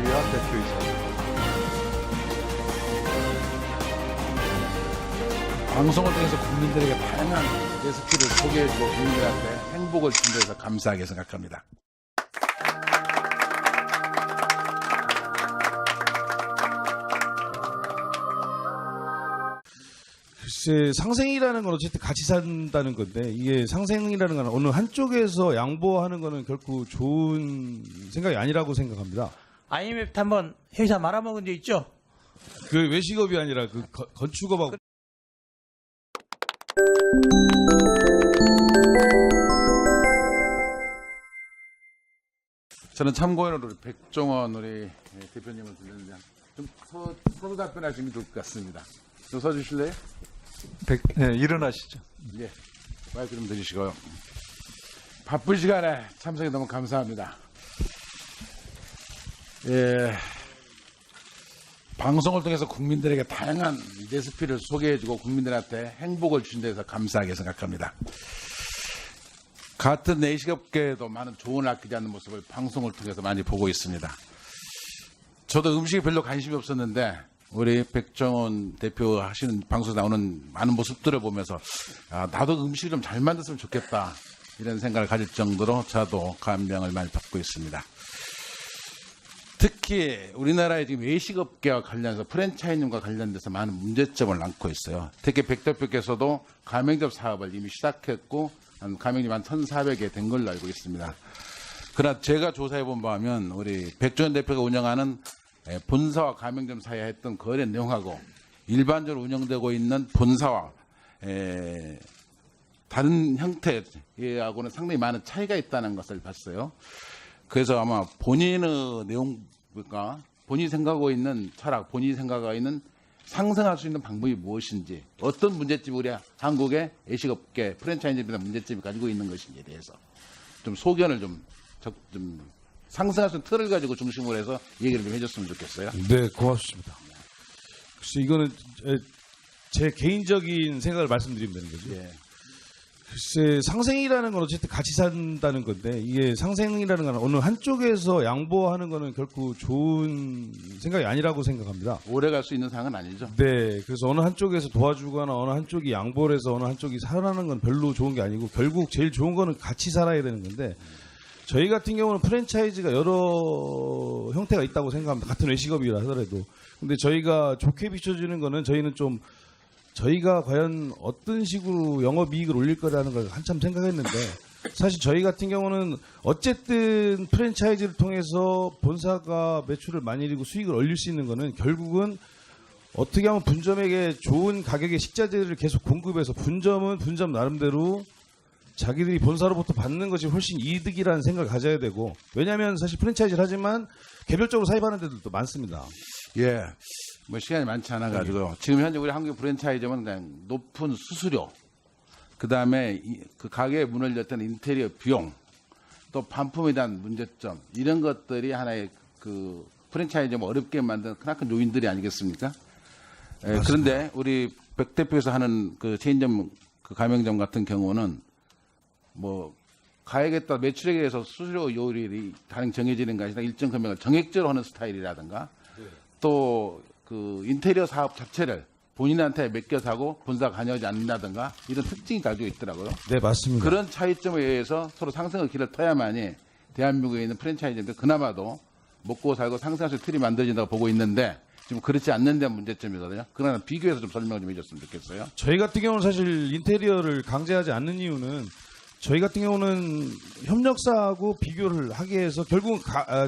위한 대표이사. 방송을 통해서 국민들에게 다양한 레시피를 소개해주고 국민들한테 행복을 준 데서 감사하게 생각합니다. 글쎄, 상생이라는 건 어쨌든 같이 산다는 건데, 이게 상생이라는 건 어느 한쪽에서 양보하는 거는 결코 좋은 생각이 아니라고 생각합니다. IMF 때 한번 회사 말아먹은 적 있죠? 그 외식업이 아니라 그 건축업하고. 저는 참고인으로 우리 백종원 우리 대표님을 들렸는데 좀 서로 답변하시면 좋을 것 같습니다. 좀 서주실래요? 일어나시죠. 예, 마이크 좀 드리시고요. 바쁜 시간에 참석해 너무 감사합니다. 예, 방송을 통해서 국민들에게 다양한 레시피를 소개해주고 국민들한테 행복을 준 데서 감사하게 생각합니다. 같은 내식업계에도 많은 조언을 아끼지 않는 모습을 방송을 통해서 많이 보고 있습니다. 저도 음식에 별로 관심이 없었는데 우리 백종원 대표 하시는 방송에서 나오는 많은 모습들을 보면서 나도 음식을 좀 잘 만들었으면 좋겠다 이런 생각을 가질 정도로 저도 감명을 많이 받고 있습니다. 특히 우리나라의 지금 외식업계와 관련해서 프랜차이즈님과 관련돼서 많은 문제점을 안고 있어요. 특히 백 대표께서도 가맹점 사업을 이미 시작했고 가맹점 한 1,400개 된 걸로 알고 있습니다. 그러나 제가 조사해본 바하면 우리 백종원 대표가 운영하는 본사와 가맹점 사이에 했던 거래 내용하고 일반적으로 운영되고 있는 본사와 다른 형태하고는 상당히 많은 차이가 있다는 것을 봤어요. 그래서 아마 본인의 내용과 본인이 생각하고 있는 철학, 본인이 생각하고 있는 상승할 수 있는 방법이 무엇인지, 어떤 문제점이 우리 한국의 외식업계 프랜차이즈들의 문제점이 가지고 있는 것인지에 대해서 좀 소견을 좀 상승할 수 있는 틀을 가지고 중심으로 해서 얘기를 좀 해줬으면 좋겠어요. 네, 고맙습니다. 글쎄, 이거는 제 개인적인 생각을 말씀드리면 되는 거죠. 예. 글쎄, 상생이라는 건 어쨌든 같이 산다는 건데, 이게 상생이라는 건 어느 한쪽에서 양보하는 거는 결코 좋은 생각이 아니라고 생각합니다. 오래 갈 수 있는 상황은 아니죠. 네, 그래서 어느 한쪽에서 도와주거나 어느 한쪽이 양보를 해서 어느 한쪽이 살아나는 건 별로 좋은 게 아니고 결국 제일 좋은 거는 같이 살아야 되는 건데, 저희 같은 경우는 프랜차이즈가 여러 형태가 있다고 생각합니다. 같은 외식업이라 하더라도. 근데 저희가 좋게 비춰주는 거는 저희가 과연 어떤 식으로 영업이익을 올릴 거라는 걸 한참 생각했는데, 사실 저희 같은 경우는 어쨌든 프랜차이즈를 통해서 본사가 매출을 많이 일고 수익을 올릴 수 있는 거는 결국은 어떻게 하면 분점에게 좋은 가격의 식자재를 계속 공급해서 분점은 분점 나름대로 자기들이 본사로부터 받는 것이 훨씬 이득이라는 생각을 가져야 되고, 왜냐하면 사실 프랜차이즈를 하지만 개별적으로 사입하는 데들도 많습니다. 예. 뭐 시간이 많지 않아 가지고 지금 현재 우리 한국 프랜차이즈는 그냥 높은 수수료, 그다음에 그 가게에 문을 열던 인테리어 비용, 또 반품에 대한 문제점, 이런 것들이 하나의 그 프랜차이즈 어렵게 만든 크나큰 요인들이 아니겠습니까? 예, 그런데 우리 백 대표에서 하는 그 체인점, 그 가맹점 같은 경우는 뭐 가액에 따라 매출에 의해서 수수료 요율이 다른 정해지는 것이 아니라 일정 금액을 정액제로 하는 스타일이라든가, 또 그 인테리어 사업 자체를 본인한테 맡겨서 하고 본사가 관여하지 않는다든가 이런 특징이 가지고 있더라고요. 네, 맞습니다. 그런 차이점에 의해서 서로 상승의 길을 터야만이 대한민국에 있는 프랜차이즈들 그나마도 먹고 살고 상승할 수 있는 틀이 만들어진다고 보고 있는데, 지금 그렇지 않는 데 문제점이거든요. 그러나 비교해서 좀 설명을 좀 해줬으면 좋겠어요. 저희 같은 경우는 사실 인테리어를 강제하지 않는 이유는 저희 같은 경우는 협력사하고 비교를 하게 해서 결국은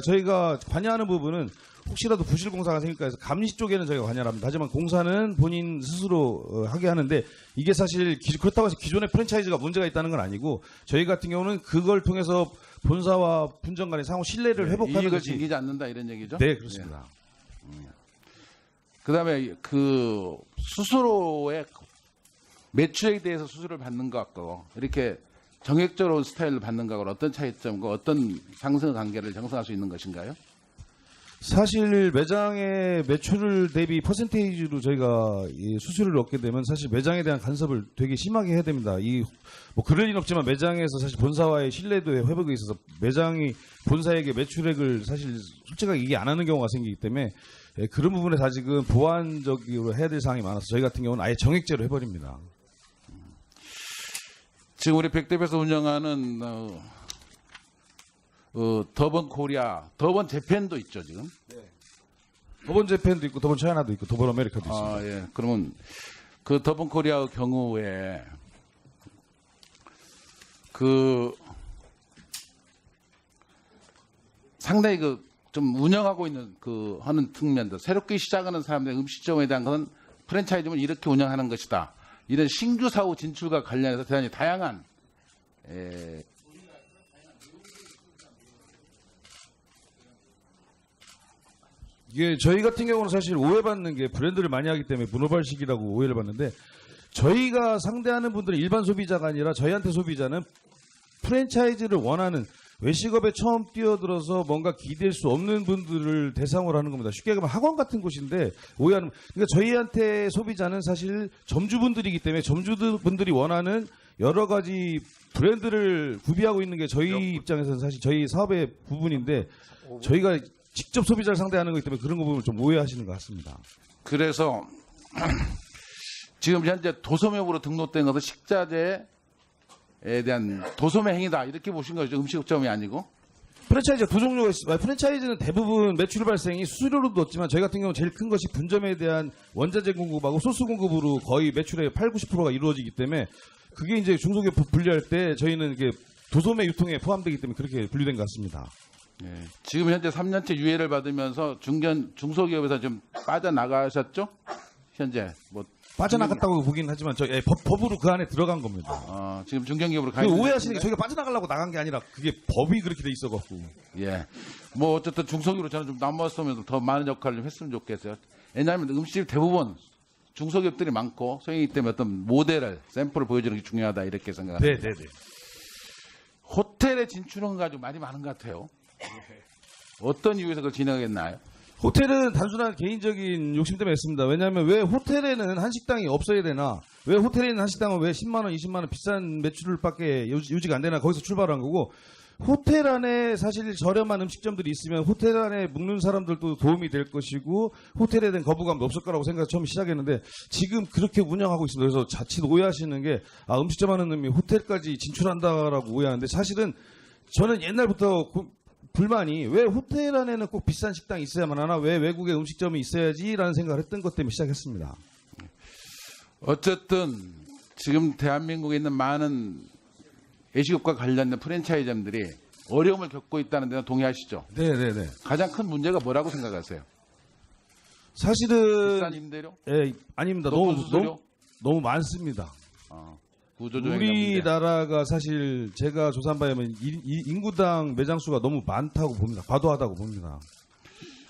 저희가 관여하는 부분은 혹시라도 부실공사가 생길까 해서 감시 쪽에는 저희가 관여를 합니다. 하지만 공사는 본인 스스로 하게 하는데, 이게 사실 그렇다고 해서 기존의 프랜차이즈가 문제가 있다는 건 아니고, 저희 같은 경우는 그걸 통해서 본사와 분점 간의 상호 신뢰를 회복하는 이익을 것이. 챙기지 않는다 이런 얘기죠? 네, 그렇습니다. 그다음에 그 수수료의 매출에 대해서 수수료를 받는 것과 이렇게 정액적으로 스타일로 받는 것과 어떤 차이점과 어떤 상승 관계를 형성할 수 있는 것인가요? 사실 매장의 매출 대비 퍼센테이지로 저희가 이 수수료를 얻게 되면 사실 매장에 대한 간섭을 되게 심하게 해야 됩니다. 뭐 그럴 리는 없지만 매장에서 사실 본사와의 신뢰도의 회복에 있어서 매장이 본사에게 매출액을 사실 솔직하게 이게 안 하는 경우가 생기기 때문에 그런 부분에 아직은 보완적으로 해야 될 사항이 많아서 저희 같은 경우는 아예 정액제로 해버립니다. 지금 우리 백대표에서 운영하는 더번 코리아, 더번 재팬도 있죠 지금. 더번 재팬도 있고 더번 차이나도 있고 더번 아메리카도 있습니다. 아 예. 그러면 그 더번 코리아의 경우에 그 상당히 좀 운영하고 있는 하는 측면도 새롭게 시작하는 사람들의 음식점에 대한 것은 프랜차이즈는 이렇게 운영하는 것이다. 이런 신규 사후 진출과 관련해서 대단히 다양한 이게 저희 같은 경우는 사실 오해받는 게 브랜드를 많이 하기 때문에 문어발식이라고 오해를 받는데 저희가 상대하는 분들은 일반 소비자가 아니라 저희한테 소비자는 프랜차이즈를 원하는 외식업에 처음 뛰어들어서 뭔가 기댈 수 없는 분들을 대상으로 하는 겁니다. 쉽게 얘기하면 학원 같은 곳인데 오해하는 그러니까 저희한테 소비자는 사실 점주분들이기 때문에 점주분들이 원하는 여러 가지 브랜드를 구비하고 있는 게 저희 입장에서는 사실 저희 사업의 부분인데 저희가 직접 소비자를 상대하는 거기 때문에 그런 거 보면 좀 오해하시는 것 같습니다. 그래서 지금 현재 도소매업으로 등록된 것은 식자재에 대한 도소매 행위다 이렇게 보신 거죠. 음식점이 아니고. 프랜차이즈가 두 종류가 있습니다. 프랜차이즈는 대부분 매출 발생이 수수료로도 얻지만 저희 같은 경우는 제일 큰 것이 분점에 대한 원자재 공급하고 소스 공급으로 거의 매출의 8, 90%가 이루어지기 때문에 그게 이제 중소기업 분류할 때 저희는 이게 도소매 유통에 포함되기 때문에 그렇게 분류된 것 같습니다. 예. 지금 현재 3년째 유예를 받으면서 중소기업에서 좀 빠져나가셨죠? 현재 뭐 빠져나갔다고 보긴 하지만 법으로 그 안에 들어간 겁니다. 지금 중견기업으로 그 가야 오해하시는 게 저희가 빠져나가려고 나간 게 아니라 그게 법이 그렇게 돼 있어갖고. 예. 뭐 어쨌든 중소기업으로 저는 좀 남았으면서 더 많은 역할을 좀 했으면 좋겠어요. 왜냐하면 음식 대부분 중소기업들이 많고 소액이기 때문에 어떤 모델을 샘플을 보여주는 게 중요하다 이렇게 생각합니다. 네네네. 호텔에 진출한 가지고 말이 많은 것 같아요. 어떤 이유에서 그걸 진행하겠나요? 호텔은 단순한 개인적인 욕심 때문에 했습니다. 왜냐하면 왜 호텔에는 한식당이 없어야 되나? 왜 호텔에 있는 한식당은 왜 10만 원, 20만 원 비싼 매출밖에 유지가 안 되나? 거기서 출발한 거고 호텔 안에 사실 저렴한 음식점들이 있으면 호텔 안에 묵는 사람들도 도움이 될 것이고 호텔에 대한 거부감도 없을 거라고 생각해서 처음 시작했는데 지금 그렇게 운영하고 있습니다. 그래서 자칫 오해하시는 게 음식점 하는 놈이 호텔까지 진출한다라고 오해하는데 사실은 저는 옛날부터 불만이 왜 호텔 안에는 꼭 비싼 식당이 있어야만 하나 왜 외국에 음식점이 있어야지라는 생각을 했던 것 때문에 시작했습니다. 어쨌든 지금 대한민국에 있는 많은 외식업과 관련된 프랜차이즈점들이 어려움을 겪고 있다는 데는 동의하시죠? 네네네. 가장 큰 문제가 뭐라고 생각하세요? 사실은 비싼 임대료? 아닙니다. 높은 수수료? 너무 많습니다. 구조조정이 우리나라가 사실 제가 조사한 바에 의하면 인구당 매장 수가 너무 많다고 봅니다. 과도하다고 봅니다.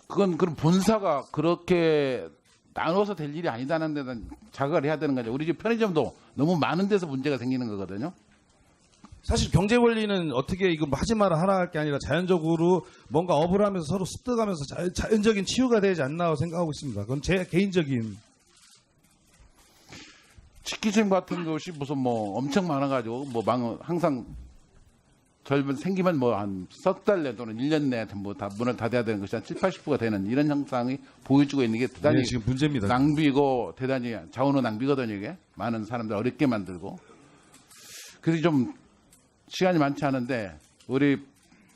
그럼 본사가 그렇게 나눠서 될 일이 아니다는 데는 자각을 해야 되는 거죠. 우리 집 편의점도 너무 많은 데서 문제가 생기는 거거든요. 사실 경제 원리는 어떻게 이거 하지 마라 하라 할 게 아니라 자연적으로 뭔가 업을 하면서 서로 습득하면서 자연적인 치유가 되지 않나 생각하고 있습니다. 그건 제 개인적인. 치킨집 같은 것이 무슨 뭐 엄청 많아가지고 항상 생기면 뭐 한 석 달 내 또는 1년 내에 뭐 다 문을 닫아야 되는 것이 한 7, 80%가 되는 이런 현상이 보여주고 있는 게 대단히 지금 문제입니다. 낭비고 대단히 자원의 낭비거든요. 이게 많은 사람들 어렵게 만들고 그래서 좀 시간이 많지 않은데 우리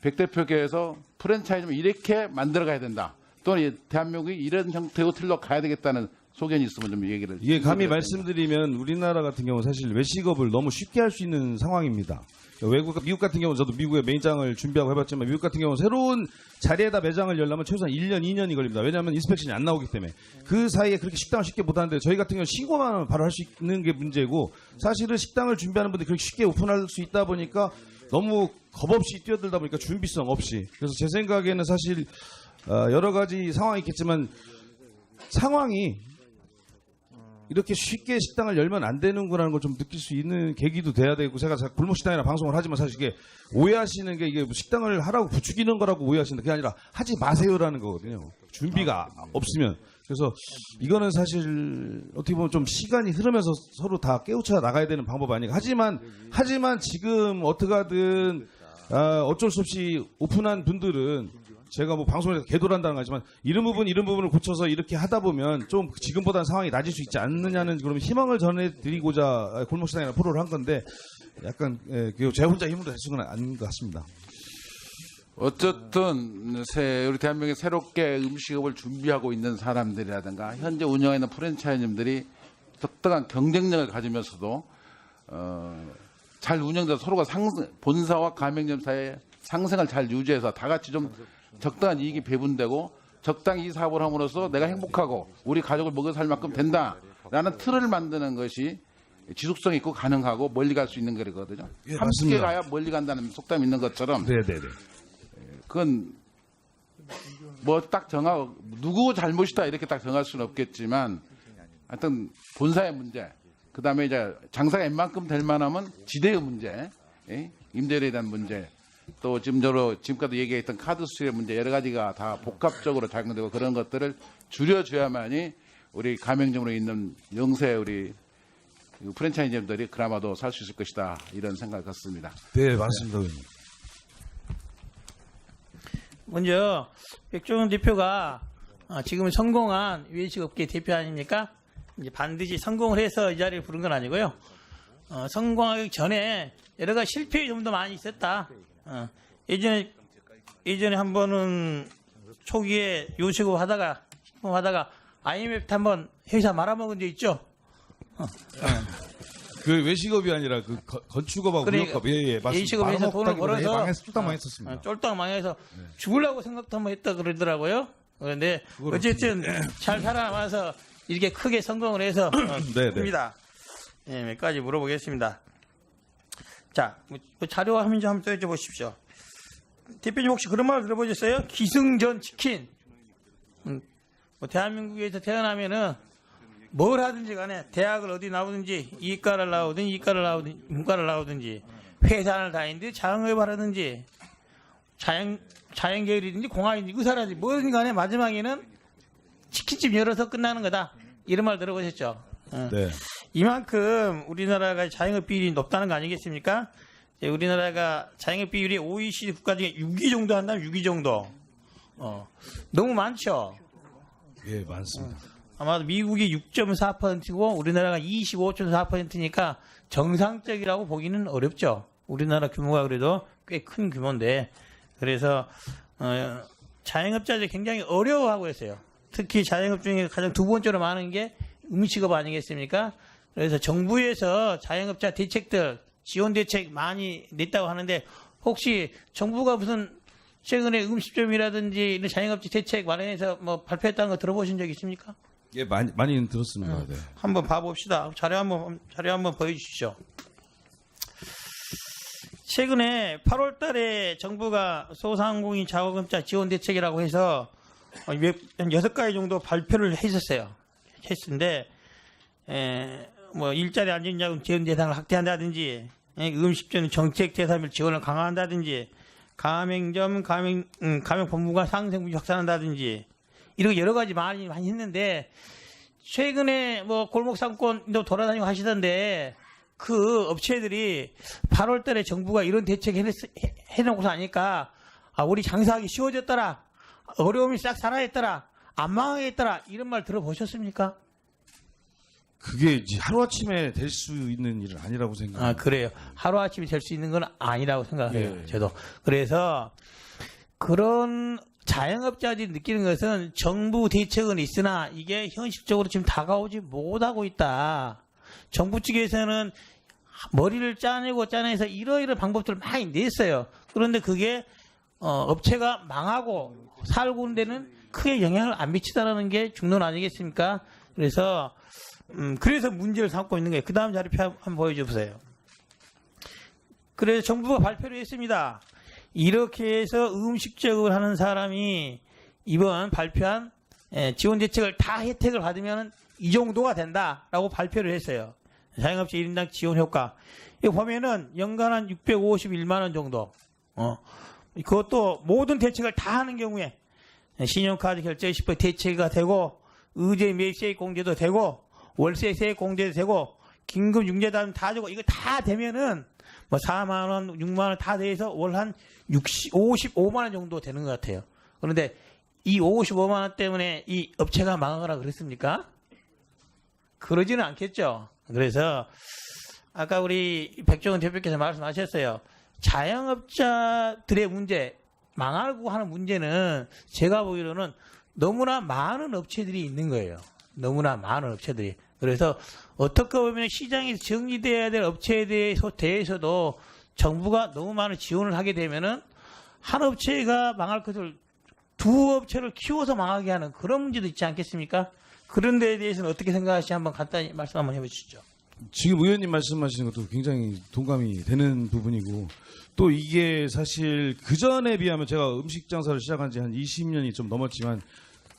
백 대표께서 프랜차이즈를 이렇게 만들어가야 된다. 또는 대한민국이 이런 형태의 호텔로 가야 되겠다는 소견이 있으면 좀 얘기를. 예, 감히 말씀드리면 우리나라 같은 경우는 사실 외식업을 너무 쉽게 할 수 있는 상황입니다. 미국 같은 경우는 저도 미국에 매장을 준비하고 해봤지만 미국 같은 경우는 새로운 자리에다 매장을 열려면 최소한 1년, 2년이 걸립니다. 왜냐하면 인스펙션이 안 나오기 때문에. 그 사이에 그렇게 식당을 쉽게 못하는데 저희 같은 경우는 신고만 하면 바로 할 수 있는 게 문제고 사실은 식당을 준비하는 분들이 그렇게 쉽게 오픈할 수 있다 보니까 너무 겁없이 뛰어들다 보니까 준비성 없이. 그래서 제 생각에는 사실 여러 가지 상황이 있겠지만 상황이 이렇게 쉽게 식당을 열면 안 되는구나는 걸 좀 느낄 수 있는 계기도 돼야 되고, 제가 골목 식당이나 방송을 하지만 사실 이게 오해하시는 게, 이게 뭐 식당을 하라고 부추기는 거라고 오해하시는데 그게 아니라 하지 마세요라는 거거든요. 준비가 없으면. 그래서 이거는 사실 어떻게 보면 좀 시간이 흐르면서 서로 다 깨우쳐 나가야 되는 방법 아닌가. 하지만 지금 어떻게 하든 어쩔 수 없이 오픈한 분들은, 제가 뭐 방송에서 개도한다는 거지만 이런 부분을 고쳐서 이렇게 하다 보면 좀 지금보다는 상황이 나아질 수 있지 않느냐는 그런 희망을 전해드리고자 골목시장이나 프로를 한 건데, 약간 제가 혼자 힘으로 할 수는 아닌 것 같습니다. 어쨌든 우리 대한민국에 새롭게 음식업을 준비하고 있는 사람들이라든가 현재 운영하는 프랜차이즈님들이 적당한 경쟁력을 가지면서도 잘 운영돼서 서로가 본사와 가맹점 사이의 상생을 잘 유지해서 다 같이 좀 적당한 이익이 배분되고 적당히 이 사업을 함으로써 내가 행복하고 우리 가족을 먹여 살 만큼 된다라는 틀을 만드는 것이 지속성 있고 가능하고 멀리 갈 수 있는 거거든요. 예, 함께 맞습니다. 가야 멀리 간다는 속담이 있는 것처럼 네네네. 그건 뭐 딱 정하고 누구 잘못이다 이렇게 딱 정할 수는 없겠지만 하여튼 본사의 문제, 그다음에 이제 장사가 웬만큼 될 만하면 지대의 문제, 임대료에 대한 문제, 또 지금까지 얘기했던 카드 수수의 문제, 여러 가지가 다 복합적으로 작용되고 그런 것들을 줄여줘야만이 우리 가맹점으로 있는 영세 우리 프랜차이즈점들이 그나마도 살 수 있을 것이다, 이런 생각을 갖습니다. 네, 맞습니다. 의원님. 먼저 백종원 대표가 지금 성공한 외식업계 대표 아닙니까? 이제 반드시 성공을 해서 이 자리를 부른 건 아니고요. 성공하기 전에 여러 가지 실패가 좀 더 많이 있었다. 예전에 한 번은 초기에 요식업 하다가 IMF 때 한번 회사 말아먹은 적 있죠. 그 외식업이 아니라 그 건축업하고 그러니까 무역업. 예, 맞습니다. 외식업에서 돈을 벌어서 쫄딱 망했었습니다. 쫄딱 망해서 죽으려고 생각도 한번 했다 그러더라고요. 그런데 어쨌든 잘 살아남아서 이렇게 크게 성공을 해서 입니다. 네, 몇 가지 물어보겠습니다. 자, 뭐 자료 화면 좀 한번 떼줘 보십시오. 대표님 혹시 그런 말 들어보셨어요? 기승전 치킨. 뭐 대한민국에서 태어나면은 뭘 하든지 간에 대학을 어디 나오든지 이과를 나오든지 문과를 나오든지 회사를 다니든지 자영업을 하든지 자연계열이든지 공학이든지 의사라든지 뭐든 간에 마지막에는 치킨집 열어서 끝나는 거다. 이런 말 들어보셨죠? 네. 이만큼 우리나라가 자영업 비율이 높다는 거 아니겠습니까? 우리나라가 자영업 비율이 OECD 국가 중에 6위 정도 한다면 6위 정도. 너무 많죠? 예, 많습니다. 아마도 미국이 6.4%고 우리나라가 25.4%니까 정상적이라고 보기는 어렵죠. 우리나라 규모가 그래도 꽤 큰 규모인데, 그래서 자영업자들이 굉장히 어려워하고 있어요. 특히 자영업 중에 가장 두 번째로 많은 게 음식업 아니겠습니까? 그래서 정부에서 자영업자 대책들, 지원 대책 많이 냈다고 하는데, 혹시 정부가 무슨 최근에 음식점이라든지 이런 자영업자 대책 마련해서 뭐 발표했다는 거 들어보신 적 있습니까? 예, 많이 들었습니다. 네. 한번 봐봅시다. 자료 한번 보여주시죠. 최근에 8월 달에 정부가 소상공인 자영업자 지원 대책이라고 해서 한 6가지 정도 발표를 했었어요. 했는데, 뭐 일자리 안정자금 지원 대상을 확대한다든지, 음식점 정책 대상별 지원을 강화한다든지, 가맹점, 가맹본부가 상생분지 확산한다든지, 이런 여러 가지 많이 했는데, 최근에 뭐 골목상권도 돌아다니고 하시던데, 그 업체들이 8월 달에 정부가 이런 대책 해놓고서 하니까, 우리 장사하기 쉬워졌더라, 어려움이 싹 사라졌더라, 안 망하겠더라, 이런 말 들어보셨습니까? 그게 이제 하루아침에 될 수 있는 일은 아니라고 생각합니다. 그래요. 하루아침에 될 수 있는 건 아니라고 생각해요. 예. 저도. 그래서 그런 자영업자들이 느끼는 것은 정부 대책은 있으나 이게 현실적으로 지금 다가오지 못하고 있다. 정부 측에서는 머리를 짜내서 이러이러한 방법들을 많이 냈어요. 그런데 그게 업체가 망하고 살고 있는 데는 크게 영향을 안 미치다라는 게 중론 아니겠습니까? 그래서 문제를 삼고 있는 거예요. 그 다음 자료표 한번 보여주세요. 그래서 정부가 발표를 했습니다. 이렇게 해서 음식적을 하는 사람이 이번 발표한 지원 대책을 다 혜택을 받으면 이 정도가 된다라고 발표를 했어요. 자영업자 1인당 지원 효과. 이거 보면은 연간 한 651만 원 정도. 그것도 모든 대책을 다 하는 경우에 신용카드 결제 10% 대체가 되고 의제 매입세액 공제도 되고 월세세 공제도 되고 긴급 융자단 다 주고 이거 다 되면은 뭐 4만 원, 6만 원 다 돼서 월 한 55만 원 정도 되는 것 같아요. 그런데 이 55만 원 때문에 이 업체가 망하거나 그랬습니까? 그러지는 않겠죠. 그래서 아까 우리 백종원 대표께서 말씀하셨어요. 자영업자들의 문제, 망하고 하는 문제는 제가 보기로는 너무나 많은 업체들이 있는 거예요. 너무나 많은 업체들이. 그래서 어떻게 보면 시장에서 정리돼야 될 업체에 대해서도 정부가 너무 많은 지원을 하게 되면은 한 업체가 망할 것을 두 업체를 키워서 망하게 하는 그런 문제도 있지 않겠습니까? 그런 데에 대해서는 어떻게 생각하시는지 한번 간단히 말씀 한번 해보시죠. 지금 의원님 말씀하시는 것도 굉장히 동감이 되는 부분이고 또 이게 사실 그전에 비하면 제가 음식 장사를 시작한 지 한 20년이 좀 넘었지만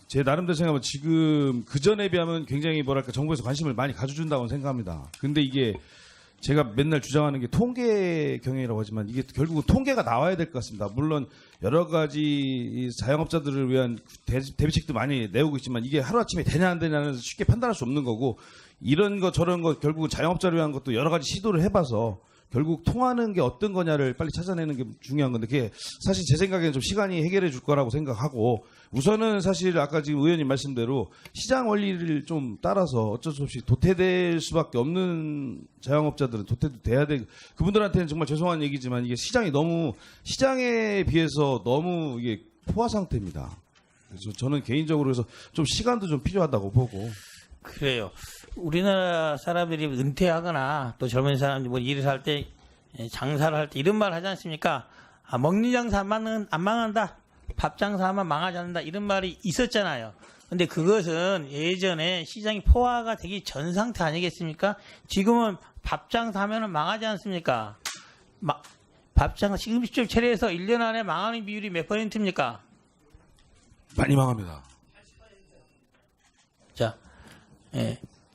제 나름대로 생각하면 지금 그전에 비하면 굉장히 뭐랄까 정부에서 관심을 많이 가져준다고 생각합니다. 근데 이게 제가 맨날 주장하는 게 통계 경영이라고 하지만 이게 결국은 통계가 나와야 될 것 같습니다. 물론 여러 가지 이 자영업자들을 위한 대비책도 많이 내오고 있지만 이게 하루아침에 되냐 안 되냐는 쉽게 판단할 수 없는 거고 이런 거 저런 거 결국은 자영업자를 위한 것도 여러 가지 시도를 해봐서 결국 통하는 게 어떤 거냐를 빨리 찾아내는 게 중요한 건데 그게 사실 제 생각에는 좀 시간이 해결해 줄 거라고 생각하고 우선은 사실 아까 지금 의원님 말씀대로 시장 원리를 좀 따라서 어쩔 수 없이 도태될 수밖에 없는 자영업자들은 도태도 돼야 돼. 그분들한테는 정말 죄송한 얘기지만 이게 시장에 비해서 너무 이게 포화 상태입니다. 그래서 저는 개인적으로 해서 좀 시간도 좀 필요하다고 보고. 그래요. 우리나라 사람들이 은퇴하거나 또 젊은 사람들이 뭐 일을 할 때 장사를 할 때 이런 말 하지 않습니까? 먹는 장사 안 망한다. 밥 장사하면 망하지 않는다. 이런 말이 있었잖아요. 근데 그것은 예전에 시장이 포화가 되기 전 상태 아니겠습니까? 지금은 밥 장사하면 망하지 않습니까? 밥 장사 음식점 체례에서 1년 안에 망하는 비율이 몇 %입니까? 많이 망합니다. 자,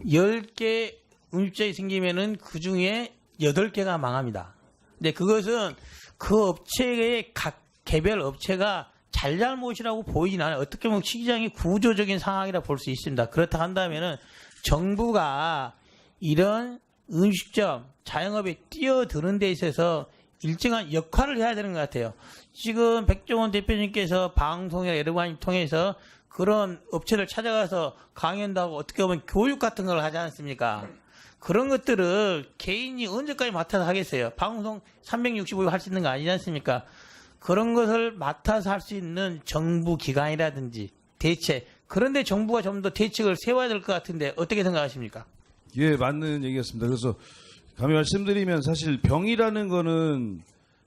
10개 음식점이 생기면은 그 중에 8개가 망합니다. 근데 그것은 그 업체의 각 개별 업체가 잘잘못이라고 보이진 않아요. 어떻게 보면 시장이 구조적인 상황이라 볼 수 있습니다. 그렇다 한다면은 정부가 이런 음식점, 자영업에 뛰어드는 데 있어서 일정한 역할을 해야 되는 것 같아요. 지금 백종원 대표님께서 방송이나 여러 가지 통해서 그런 업체를 찾아가서 강연도 하고 어떻게 보면 교육 같은 걸 하지 않습니까? 그런 것들을 개인이 언제까지 맡아서 하겠어요? 방송 365일 할 수 있는 거 아니지 않습니까? 그런 것을 맡아서 할 수 있는 정부 기관이라든지 대책, 그런데 정부가 좀 더 대책을 세워야 될 것 같은데 어떻게 생각하십니까? 예, 맞는 얘기였습니다. 그래서 감히 말씀드리면 사실 병이라는 거는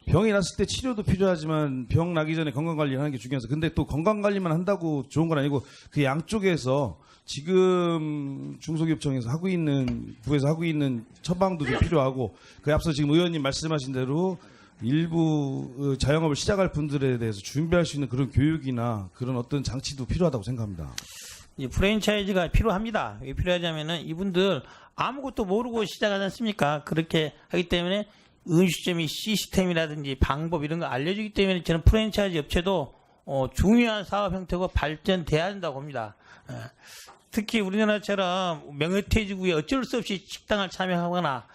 병이 났을 때 치료도 필요하지만 병 나기 전에 건강관리를 하는 게 중요해서 근데 또 건강관리만 한다고 좋은 건 아니고 그 양쪽에서 지금 중소기업청에서 하고 있는 부에서 하고 있는 처방도 좀 필요하고 그 앞서 지금 의원님 말씀하신 대로 일부 자영업을 시작할 분들에 대해서 준비할 수 있는 그런 교육이나 그런 어떤 장치도 필요하다고 생각합니다. 이 프랜차이즈가 필요합니다. 왜 필요하냐면은 이분들 아무것도 모르고 시작하지 않습니까? 그렇게 하기 때문에 음식점이 시스템이라든지 방법 이런 거 알려주기 때문에 저는 프랜차이즈 업체도 중요한 사업 형태고 발전돼야 된다고 봅니다. 특히 우리나라처럼 명예퇴직후에 어쩔 수 없이 식당을 참여하거나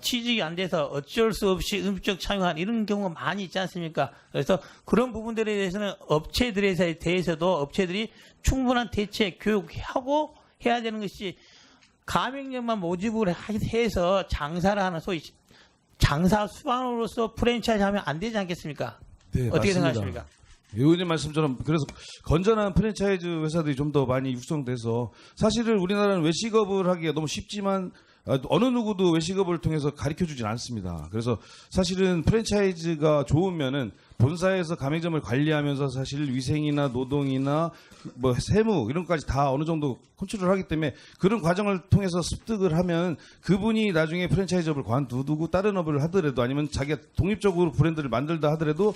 취직이 안 돼서 어쩔 수 없이 음식 참여한 이런 경우가 많이 있지 않습니까? 그래서 그런 부분들에 대해서는 업체들에 대해서도 업체들이 충분한 대책 교육하고 해야 되는 것이 가맹력만 모집을 해서 장사를 하는 소위 장사 수반으로서 프랜차이즈 하면 안 되지 않겠습니까? 네, 어떻게 맞습니다. 생각하십니까? 의원님 말씀처럼 그래서 건전한 프랜차이즈 회사들이 좀 더 많이 육성돼서 사실은 우리나라는 외식업을 하기가 너무 쉽지만 어느 누구도 외식업을 통해서 가르쳐주진 않습니다. 그래서 사실은 프랜차이즈가 좋으면은 본사에서 가맹점을 관리하면서 사실 위생이나 노동이나 뭐 세무 이런 것까지 다 어느 정도 컨트롤을 하기 때문에 그런 과정을 통해서 습득을 하면 그분이 나중에 프랜차이즈업을 관두고 다른 업을 하더라도 아니면 자기가 독립적으로 브랜드를 만들다 하더라도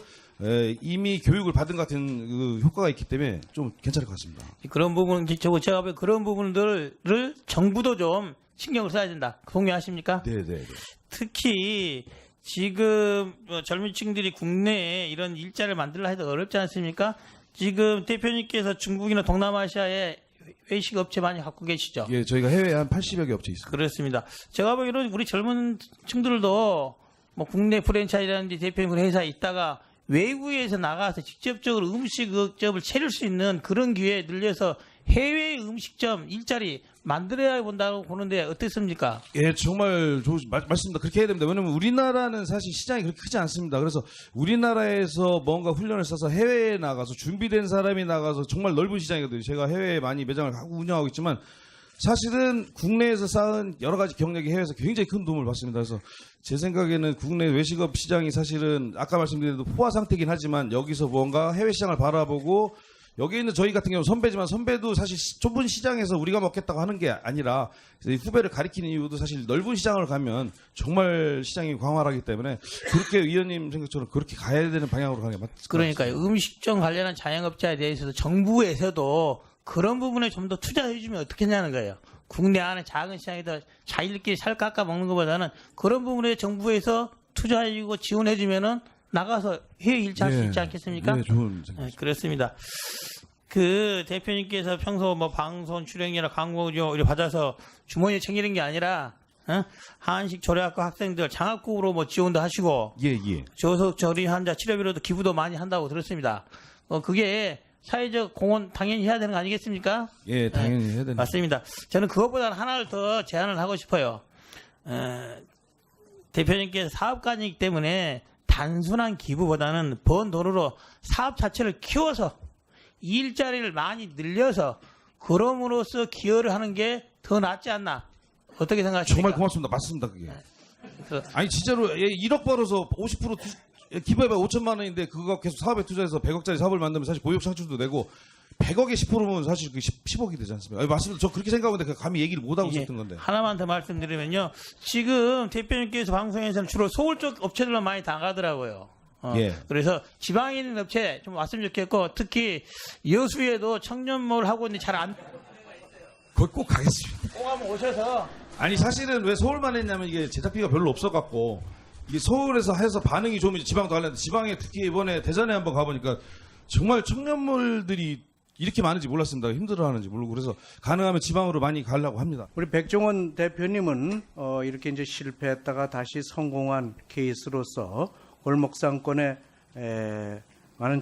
이미 교육을 받은 것 같은 그 효과가 있기 때문에 좀 괜찮을 것 같습니다. 그런 부분, 제가 보기엔 그런 부분들을 정부도 좀 신경을 써야 된다. 동의하십니까? 네. 특히 지금 젊은 층들이 국내에 이런 일자리를 만들려 해도 어렵지 않습니까? 지금 대표님께서 중국이나 동남아시아에 외식 업체 많이 갖고 계시죠? 예, 저희가 해외에 한 80여 개 업체 있습니다. 그렇습니다. 제가 보기에는 우리 젊은 층들도 뭐 국내 프랜차이즈라든지 대표님 회사에 있다가 외국에서 나가서 직접적으로 음식점을 차릴 수 있는 그런 기회에 늘려서 해외 음식점 일자리 만들어야 본다고 보는데 어떻습니까? 예, 정말 맞습니다. 그렇게 해야 됩니다. 왜냐하면 우리나라는 사실 시장이 그렇게 크지 않습니다. 그래서 우리나라에서 뭔가 훈련을 써서 해외에 나가서 준비된 사람이 나가서 정말 넓은 시장이거든요. 제가 해외에 많이 매장을 하고 운영하고 있지만 사실은 국내에서 쌓은 여러 가지 경력이 해외에서 굉장히 큰 도움을 받습니다. 그래서 제 생각에는 국내 외식업 시장이 사실은 아까 말씀드린 대로 포화 상태긴 하지만 여기서 뭔가 해외 시장을 바라보고 여기 있는 저희 같은 경우는 선배지만 선배도 사실 좁은 시장에서 우리가 먹겠다고 하는 게 아니라 후배를 가리키는 이유도 사실 넓은 시장을 가면 정말 시장이 광활하기 때문에 그렇게 위원님 생각처럼 그렇게 가야 되는 방향으로 가는 게 맞을 것 같습니다. 그러니까요. 음식점 관련한 자영업자에 대해서도 정부에서도 그런 부분에 좀 더 투자해주면 어떻겠냐는 거예요. 국내 안에 작은 시장에서 자기들끼리 살 깎아 먹는 것보다는 그런 부분에 정부에서 투자해주고 지원해주면은 나가서 해외 일자 할 수 있지 않겠습니까? 네, 좋은 생각. 네, 그렇습니다. 그 대표님께서 평소 뭐 방송 출연이나 광고 이렇게 받아서 주머니에 챙기는 게 아니라 한식 조리학과 학생들 장학금으로 뭐 지원도 하시고 예. 저속 저리 환자 치료비로도 기부도 많이 한다고 들었습니다. 그게 사회적 공헌 당연히 해야 되는 거 아니겠습니까? 예, 당연히 해야 된다. 맞습니다. 저는 그것보다는 하나를 더 제안을 하고 싶어요. 대표님께서 사업가이기 때문에 단순한 기부보다는 번 돈으로 사업 자체를 키워서 일자리를 많이 늘려서 그럼으로써 기여를 하는 게 더 낫지 않나. 어떻게 생각하십니까? 정말 고맙습니다. 맞습니다, 그게. 그래서 아니 진짜로 1억 벌어서 50% 기부해봐 5천만 원인데 그거 계속 사업에 투자해서 100억짜리 사업을 만들면 사실 고용 창출도 되고 100억에 10%면 사실 그 10억이 되지 않습니까? 아니, 맞습니다. 저 그렇게 생각하는데 감히 얘기를 못 하고 있었던 건데. 하나만 더 말씀드리면요. 지금 대표님께서 방송에서는 주로 서울 쪽 업체들만 많이 나가더라고요. 예. 그래서 지방에 있는 업체 좀 왔으면 좋겠고 특히 여수에도 청년몰 하고 있는데 잘 안. 거기 꼭 가겠습니다. 꼭 한번 오셔서. 아니 사실은 왜 서울만 했냐면 이게 제작비가 별로 없어갖고 이게 서울에서 해서 반응이 좋으면 이제 지방도 하려는데 지방에 특히 이번에 대전에 한번 가보니까 정말 청년몰들이 이렇게 많은지 몰랐습니다. 힘들어하는지 모르고 그래서 가능하면 지방으로 많이 가려고 합니다. 우리 백종원 대표님은 이렇게 이제 실패했다가 다시 성공한 케이스로서 골목상권에 많은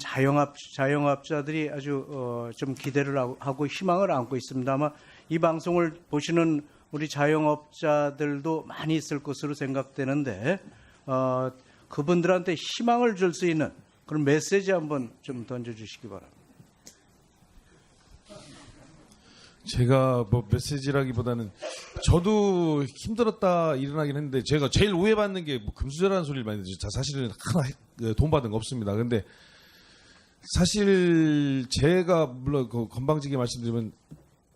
자영업자들이 아주 좀 기대를 하고 희망을 안고 있습니다. 아마 이 방송을 보시는 우리 자영업자들도 많이 있을 것으로 생각되는데 그분들한테 희망을 줄 수 있는 그런 메시지 한번 좀 던져주시기 바랍니다. 제가 뭐 메시지라기보다는 저도 힘들었다 일어나긴 했는데 제가 제일 오해받는 게 뭐 금수저라는 소리를 많이 듣죠. 사실은 하나 돈 받은 거 없습니다. 근데 사실 제가 물론 그 건방지게 말씀드리면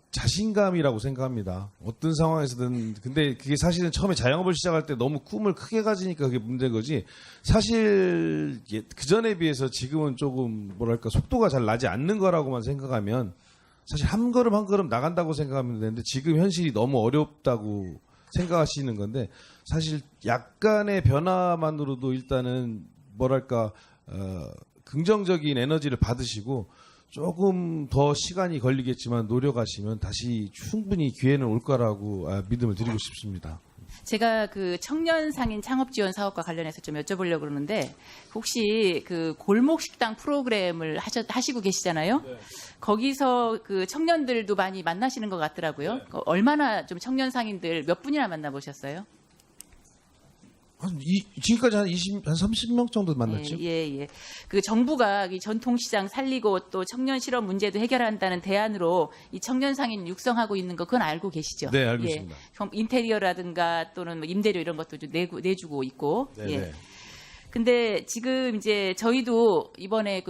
자신감이라고 생각합니다. 어떤 상황에서든. 근데 그게 사실은 처음에 자영업을 시작할 때 너무 꿈을 크게 가지니까 그게 문제인 거지. 사실 그 전에 비해서 지금은 조금 뭐랄까 속도가 잘 나지 않는 거라고만 생각하면 사실 한 걸음 한 걸음 나간다고 생각하면 되는데 지금 현실이 너무 어렵다고 생각하시는 건데 사실 약간의 변화만으로도 일단은 뭐랄까 긍정적인 에너지를 받으시고 조금 더 시간이 걸리겠지만 노력하시면 다시 충분히 기회는 올 거라고 믿음을 드리고 싶습니다. 제가 그 청년 상인 창업 지원 사업과 관련해서 좀 여쭤보려고 그러는데 혹시 그 골목 식당 프로그램을 하시고 계시잖아요. 네. 거기서 그 청년들도 많이 만나시는 것 같더라고요. 네. 얼마나 좀 청년 상인들 몇 분이나 만나보셨어요? 지금까지 한 30명 정도 만났죠. 예. 그 정부가 이 전통시장 살리고 또 청년 실업 문제도 해결한다는 대안으로 이 청년 상인 육성하고 있는 거 그건 알고 계시죠? 네, 알고 있습니다. 인테리어라든가 또는 뭐 임대료 이런 것도 좀 내주고 있고. 네. 예. 근데 지금 이제 저희도 이번에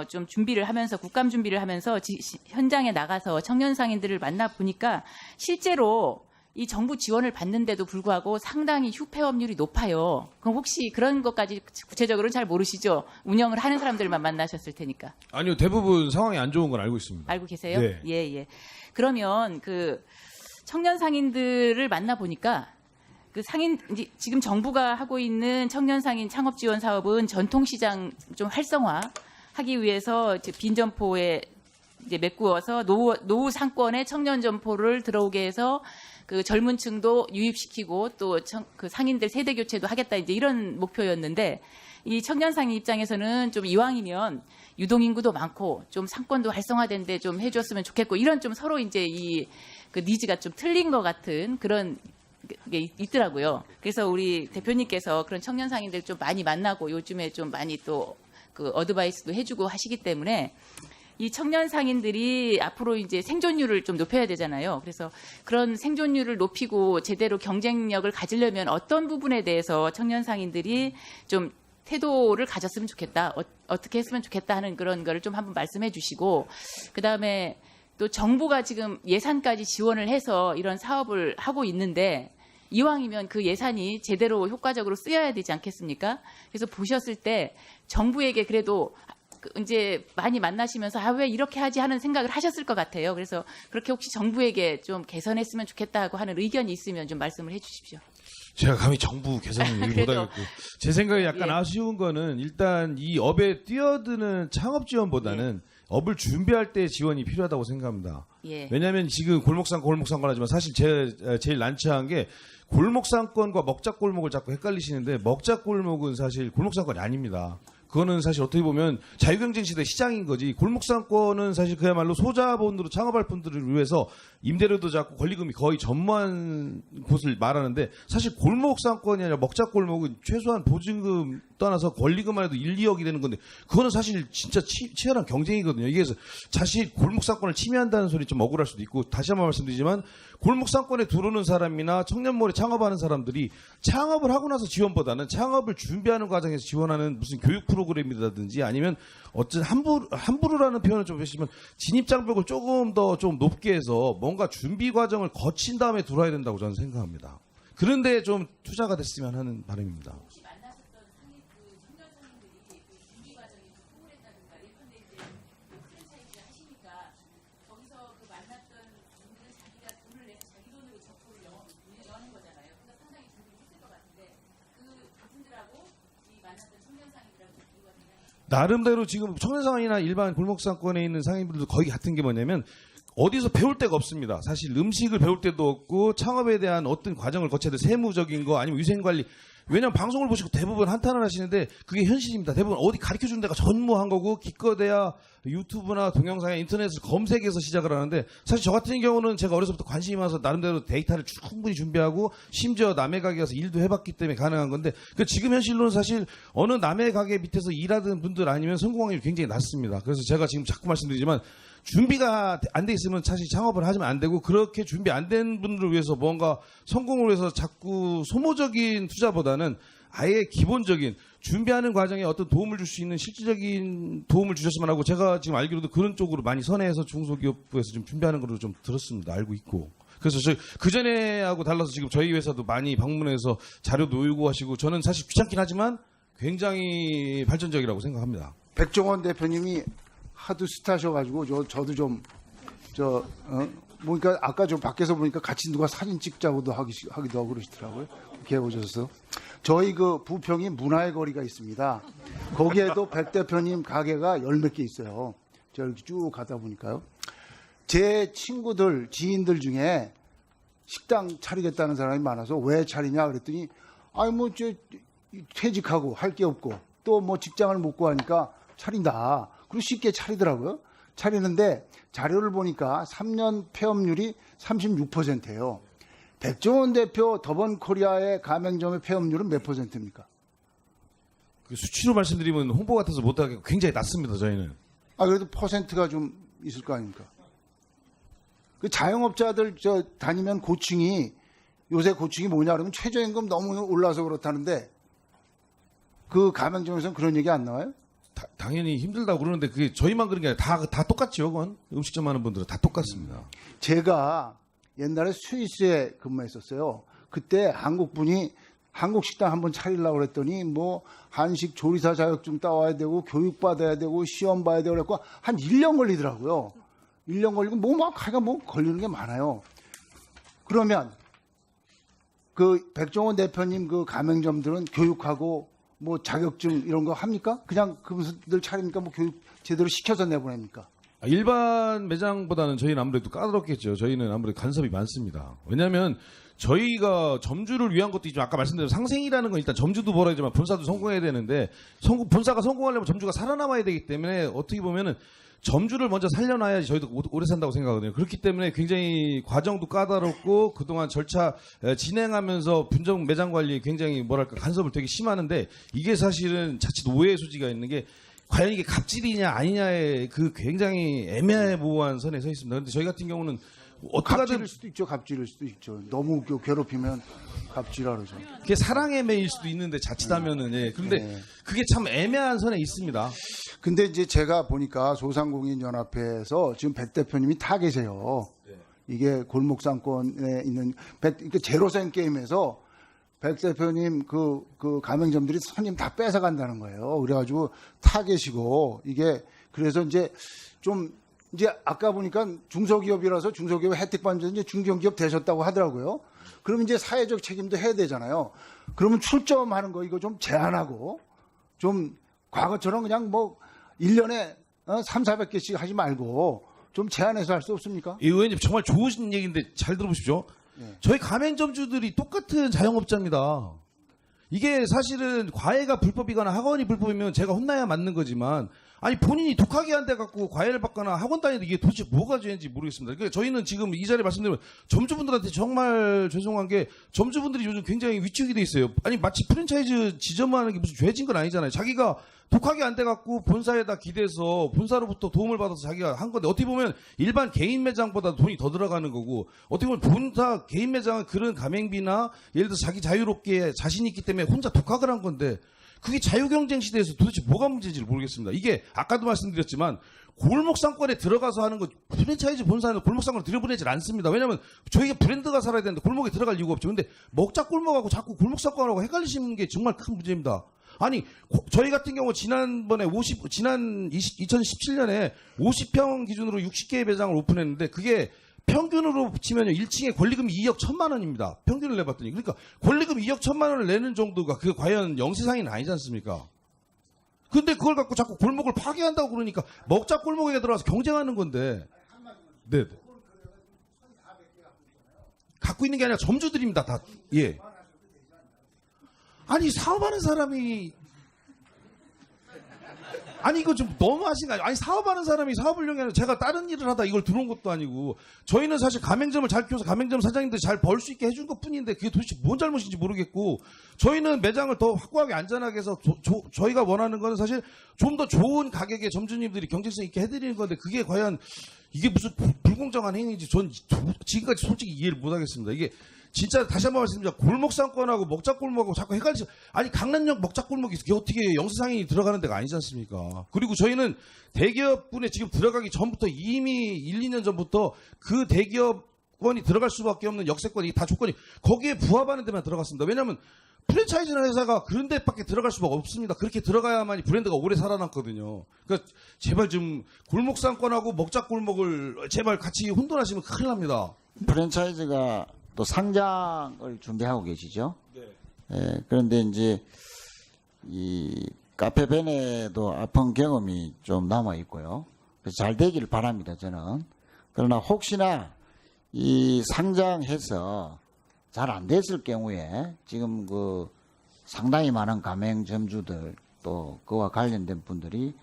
좀 준비를 하면서 국감 준비를 하면서 현장에 나가서 청년 상인들을 만나 보니까 실제로 이 정부 지원을 받는데도 불구하고 상당히 휴폐업률이 높아요. 그럼 혹시 그런 것까지 구체적으로는 잘 모르시죠? 운영을 하는 사람들만 만나셨을 테니까. 아니요, 대부분 상황이 안 좋은 건 알고 있습니다. 알고 계세요? 네. 예. 그러면 그 청년 상인들을 만나 보니까 그 지금 정부가 하고 있는 청년 상인 창업 지원 사업은 전통시장 좀 활성화하기 위해서 이제 빈 점포에 이제 메꾸어서 노후 상권에 청년 점포를 들어오게 해서 그 젊은 층도 유입시키고 또 그 상인들 세대 교체도 하겠다 이제 이런 목표였는데 이 청년 상인 입장에서는 좀 이왕이면 유동인구도 많고 좀 상권도 활성화된데 좀 해줬으면 좋겠고 이런 좀 서로 이제 그 니즈가 좀 틀린 것 같은 그런 게 있더라고요. 그래서 우리 대표님께서 그런 청년 상인들 좀 많이 만나고 요즘에 좀 많이 또 그 어드바이스도 해주고 하시기 때문에 이 청년 상인들이 앞으로 이제 생존율을 좀 높여야 되잖아요. 그래서 그런 생존율을 높이고 제대로 경쟁력을 가지려면 어떤 부분에 대해서 청년 상인들이 좀 태도를 가졌으면 좋겠다. 어떻게 했으면 좋겠다 하는 그런 거를 좀 한번 말씀해 주시고 그다음에 또 정부가 지금 예산까지 지원을 해서 이런 사업을 하고 있는데 이왕이면 그 예산이 제대로 효과적으로 쓰여야 되지 않겠습니까? 그래서 보셨을 때 정부에게 그래도 이제 많이 만나시면서 왜 이렇게 하지 하는 생각을 하셨을 것 같아요. 그래서 그렇게 혹시 정부에게 좀 개선했으면 좋겠다 하고 하는 의견이 있으면 좀 말씀을 해 주십시오. 제가 감히 정부 개선을 못하겠고 제 생각에 약간 아쉬운 거는 일단 이 업에 뛰어드는 창업 지원보다는 업을 준비할 때 지원이 필요하다고 생각합니다. 예. 왜냐하면 지금 골목상권 하지만 사실 제일 난처한 게 골목상권과 먹자골목을 자꾸 헷갈리시는데 먹자골목은 사실 골목상권이 아닙니다. 그거는 사실 어떻게 보면 자유경쟁 시대 시장인 거지. 골목상권은 사실 그야말로 소자본으로 창업할 분들을 위해서 임대료도 작고 권리금이 거의 전무한 곳을 말하는데 사실 골목상권이 아니라 먹자골목은 최소한 보증금 떠나서 권리금만 해도 1, 2억이 되는 건데 그거는 사실 진짜 치열한 경쟁이거든요. 이게 사실 골목상권을 침해한다는 소리 좀 억울할 수도 있고 다시 한번 말씀드리지만 골목상권에 들어오는 사람이나 청년몰에 창업하는 사람들이 창업을 하고 나서 지원보다는 창업을 준비하는 과정에서 지원하는 무슨 교육 프로그램이라든지 아니면 어쨌든 함부로라는 표현을 좀 하시면 진입장벽을 조금 더 좀 높게 해서 뭔가 준비 과정을 거친 다음에 들어와야 된다고 저는 생각합니다. 그런데 좀 투자가 됐으면 하는 바람입니다. 나름대로 지금 청년상인이나 일반 골목상권에 있는 상인분들도 거의 같은 게 뭐냐면 어디서 배울 데가 없습니다. 사실 음식을 배울 데도 없고 창업에 대한 어떤 과정을 거쳐야 돼 세무적인 거 아니면 위생관리 왜냐하면 방송을 보시고 대부분 한탄을 하시는데 그게 현실입니다. 대부분 어디 가르쳐주는 데가 전무한 거고 기껏해야 유튜브나 동영상에 인터넷을 검색해서 시작을 하는데 사실 저 같은 경우는 제가 어려서부터 관심이 많아서 나름대로 데이터를 충분히 준비하고 심지어 남의 가게 가서 일도 해봤기 때문에 가능한 건데 지금 현실로는 사실 어느 남의 가게 밑에서 일하던 분들 아니면 성공 확률이 굉장히 낮습니다. 그래서 제가 지금 자꾸 말씀드리지만 준비가 안 돼 있으면 사실 창업을 하시면 안 되고 그렇게 준비 안 된 분들을 위해서 뭔가 성공을 위해서 자꾸 소모적인 투자보다는 아예 기본적인 준비하는 과정에 어떤 도움을 줄 수 있는 실질적인 도움을 주셨으면 하고 제가 지금 알기로도 그런 쪽으로 많이 선회해서 중소기업부에서 좀 준비하는 걸로 좀 들었습니다. 알고 있고. 그래서 그전에 하고 달라서 지금 저희 회사도 많이 방문해서 자료도 요구하시고 저는 사실 귀찮긴 하지만 굉장히 발전적이라고 생각합니다. 백종원 대표님이 하도 스타셔가지고 저도 좀 보니까 아까 좀 밖에서 보니까 같이 누가 사진 찍자고도 하기도 하고 그러시더라고요. 이렇게 오셔서 저희 그 부평이 문화의 거리가 있습니다. 거기에도 백 대표님 가게가 10몇 개 있어요. 제가 이렇게 쭉 가다 보니까요. 제 친구들 지인들 중에 식당 차리겠다는 사람이 많아서 왜 차리냐 그랬더니 퇴직하고 할 게 없고 또 뭐 직장을 못 구하니까 차린다. 그리고 쉽게 차리더라고요. 차리는데 자료를 보니까 3년 폐업률이 36%예요. 백종원 대표 더번코리아의 가맹점의 폐업률은 몇 %입니까? 그 수치로 말씀드리면 홍보 같아서 못하겠고 굉장히 낮습니다. 저희는. 그래도 퍼센트가 좀 있을 거 아닙니까? 그 자영업자들 다니면 고충이 요새 고충이 뭐냐 그러면 최저임금 너무 올라서 그렇다는데 그 가맹점에서는 그런 얘기 안 나와요? 당연히 힘들다고 그러는데 그게 저희만 그런 게 아니라 다 똑같죠. 그건 음식점 하는 분들은 다 똑같습니다. 제가 옛날에 스위스에 근무했었어요. 그때 한국분이 한국 식당 한번 차리려고 그랬더니 뭐 한식 조리사 자격증 따와야 되고 교육 받아야 되고 시험 봐야 되고 그랬고 한 1년 걸리더라고요. 1년 걸리고 하여간 걸리는 게 많아요. 그러면 그 백종원 대표님 그 가맹점들은 교육하고 뭐 자격증 이런 거 합니까? 그냥 그분들 차리니까 뭐 교육 제대로 시켜서 내보냅니까? 일반 매장보다는 저희는 아무래도 까다롭겠죠. 저희는 아무래도 간섭이 많습니다. 왜냐하면 저희가 점주를 위한 것도 있지만 아까 말씀드린 상생이라는 건 일단 점주도 벌어야 되지만 본사도 성공해야 되는데 본사가 성공하려면 점주가 살아남아야 되기 때문에 어떻게 보면은 점주를 먼저 살려놔야지 저희도 오래 산다고 생각하거든요. 그렇기 때문에 굉장히 과정도 까다롭고 그동안 절차 진행하면서 분점 매장 관리에 굉장히 간섭을 되게 심하는데 이게 사실은 자칫 오해의 소지가 있는 게 과연 이게 갑질이냐 아니냐의 그 굉장히 애매모호한 선에 서 있습니다. 그런데 저희 같은 경우는 어떻게든 갑질일 수도 있죠. 갑질일 수도 있죠. 너무 괴롭히면 갑질하러 죠. 그게 사랑의 매일 수도 있는데 자칫하면은 그런데 그게 참 애매한 선에 있습니다. 근데 이제 제가 보니까 소상공인연합회에서 지금 백 대표님이 다 계세요. 이게 골목상권에 있는 제로센 게임에서 백 대표님 그 가맹점들이 손님 다 뺏어간다는 거예요. 그래가지고 타 계시고 이게 그래서 이제 아까 보니까 중소기업이라서 중소기업 혜택 받는 이제 중견기업 되셨다고 하더라고요. 그럼 이제 사회적 책임도 해야 되잖아요. 그러면 출점하는 거 이거 좀 제한하고 좀 과거처럼 그냥 1년에 300-400개씩 하지 말고 좀 제한해서 할 수 없습니까? 이 의원님 정말 좋으신 얘기인데 잘 들어보십시오. 저희 가맹점주들이 똑같은 자영업자입니다. 이게 사실은 과외가 불법이거나 학원이 불법이면 제가 혼나야 맞는 거지만 아니 본인이 독하게 한 데 갖고 과외를 받거나 학원 다니는데 이게 도대체 뭐가 죄인지 모르겠습니다. 그러니까 저희는 지금 이 자리에 말씀드리면 점주분들한테 정말 죄송한 게 점주분들이 요즘 굉장히 위축이 돼 있어요. 아니 마치 프랜차이즈 지점하는 게 무슨 죄진 건 아니잖아요. 자기가 독하게 안 돼 갖고 본사에다 기대서 본사로부터 도움을 받아서 자기가 한 건데 어떻게 보면 일반 개인 매장보다 돈이 더 들어가는 거고 어떻게 보면 본사 개인 매장은 그런 가맹비나 예를 들어서 자기 자유롭게 자신 있기 때문에 혼자 독학을 한 건데 그게 자유경쟁 시대에서 도대체 뭐가 문제인지를 모르겠습니다. 이게 아까도 말씀드렸지만 골목상권에 들어가서 하는 거 프랜차이즈 본사는 골목상권을 들여보내질 않습니다. 왜냐하면 저희가 브랜드가 살아야 되는데 골목에 들어갈 이유가 없죠. 근데 먹자 골목하고 자꾸 골목상권하고 헷갈리시는 게 정말 큰 문제입니다. 아니 저희 같은 경우 지난 2017년에 50평 기준으로 60개의 매장을 오픈했는데 그게 평균으로 치면요 1층에 권리금이 2억 1천만 원입니다. 평균을 내봤더니 그러니까 권리금 2억 1천만 원을 내는 정도가 그게 과연 영세상의는 아니지 않습니까? 근데 그걸 갖고 자꾸 골목을 파괴한다고 그러니까 먹자 골목에 들어가서 경쟁하는 건데 네. 갖고 있는 게 아니라 점주들입니다. 다. 예. 아니 사업하는 사람이 아니 이거 좀 너무 하신 거 아니에요? 아니 사업하는 사람이 사업을 영위하는 제가 다른 일을 하다 이걸 들어온 것도 아니고 저희는 사실 가맹점을 잘 키워서 가맹점 사장님들 잘 벌 수 있게 해준 것뿐인데 그게 도대체 뭔 잘못인지 모르겠고 저희는 매장을 더 확고하게 안전하게 해서 저희가 원하는 거는 사실 좀 더 좋은 가격에 점주님들이 경쟁성 있게 해드리는 건데 그게 과연 이게 무슨 불공정한 행위인지 전 지금까지 솔직히 이해를 못하겠습니다. 이게 진짜 다시 한번 말씀드립니다. 골목상권하고 먹자골목하고 자꾸 헷갈리죠. 아니 강남역 먹자골목이 어떻게 영세상이 들어가는 데가 아니지 않습니까? 그리고 저희는 대기업분에 지금 들어가기 전부터 이미 1, 2년 전부터 그 대기업권이 들어갈 수밖에 없는 역세권이 다 조건이 거기에 부합하는 데만 들어갔습니다. 왜냐하면 프랜차이즈나 회사가 그런 데밖에 들어갈 수가 없습니다. 그렇게 들어가야만이 브랜드가 오래 살아남거든요. 그러니까 제발 좀 골목상권하고 먹자골목을 제발 같이 혼돈하시면 큰일 납니다. 프랜차이즈가 또 상장을 준비하고 계시죠. 그런데 이제 이 카페벤에도 아픈 경험이 좀 남아 있고요. 그래서 잘 되기를 바랍니다. 저는. 그러나 혹시나 이 상장해서 잘 안 됐을 경우에 지금 그 상당히 많은 가맹점주들 또 그와 관련된 분들이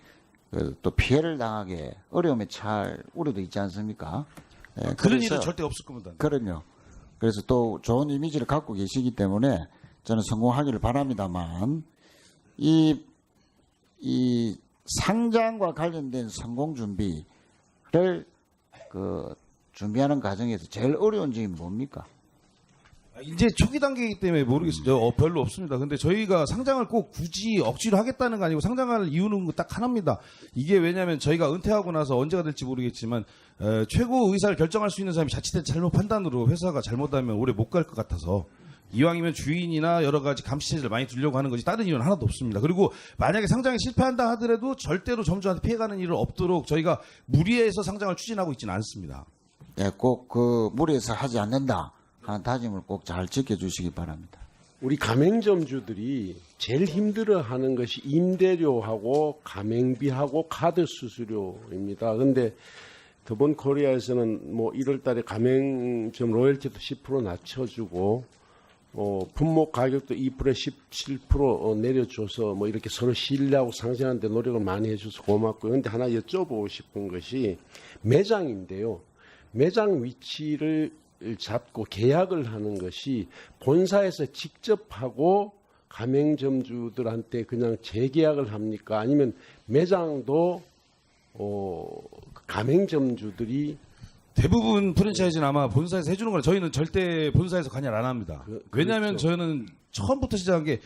또 피해를 당하게 어려움에 처할 우려도 있지 않습니까? 그런 일은 절대 없을 겁니다. 그럼요. 그래서 또 좋은 이미지를 갖고 계시기 때문에 저는 성공하기를 바랍니다만 이 상장과 관련된 성공 준비를 준비하는 과정에서 제일 어려운 점이 뭡니까? 이제 초기 단계이기 때문에 모르겠어요. 별로 없습니다. 근데 저희가 상장을 꼭 굳이 억지로 하겠다는 거 아니고 상장할 이유는 딱 하나입니다. 이게 왜냐하면 저희가 은퇴하고 나서 언제가 될지 모르겠지만 최고 의사를 결정할 수 있는 사람이 자칫해 잘못 판단으로 회사가 잘못하면 오래 못 갈 것 같아서 이왕이면 주인이나 여러 가지 감시 체제를 많이 두려고 하는 거지 다른 이유는 하나도 없습니다. 그리고 만약에 상장에 실패한다 하더라도 절대로 점주한테 피해가는 일은 없도록 저희가 무리해서 상장을 추진하고 있지는 않습니다. 네, 꼭 그 무리해서 하지 않는다 하는 다짐을 꼭 잘 지켜주시기 바랍니다. 우리 가맹점주들이 제일 힘들어하는 것이 임대료하고 가맹비하고 카드 수수료입니다. 그런데 더본 코리아에서는 뭐 1월달에 가맹점 로열티도 10% 낮춰주고 품목 가격도 2% 17% 내려줘서 뭐 이렇게 서로 신뢰하고 상생하는데 노력을 많이 해줘서 고맙고요. 그런데 하나 여쭤보고 싶은 것이 매장인데요. 매장 위치를 잡고 계약을 하는 것이 본사에서 직접 하고 가맹점주들한테 그냥 재계약을 합니까? 아니면 매장도 가맹점주들이 대부분 프랜차이즈는 아마 본사에서 해주는 거라 저희는 절대 본사에서 관여를 안 합니다. 왜냐하면 그렇죠. 저는 처음부터 시작한 게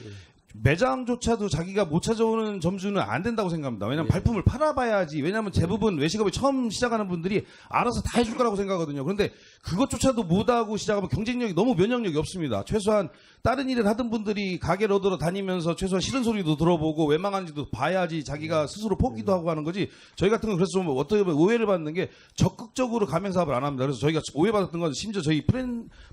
매장조차도 자기가 못 찾아오는 점주는 안 된다고 생각합니다. 왜냐하면 발품을 팔아봐야지. 왜냐하면 대부분 외식업을 처음 시작하는 분들이 알아서 다 해줄 거라고 생각하거든요. 그런데 그것조차도 못하고 시작하면 경쟁력이 너무 면역력이 없습니다. 최소한 다른 일을 하던 분들이 가게를 얻으러 다니면서 최소한 싫은 소리도 들어보고 wen망한지도 봐야지 자기가 스스로 포기도 하고 하는 거지. 저희 같은 건 그래서 좀 어떻게 보면 오해를 받는 게 적극적으로 가맹사업을 안 합니다. 그래서 저희가 오해받았던 건 심지어 저희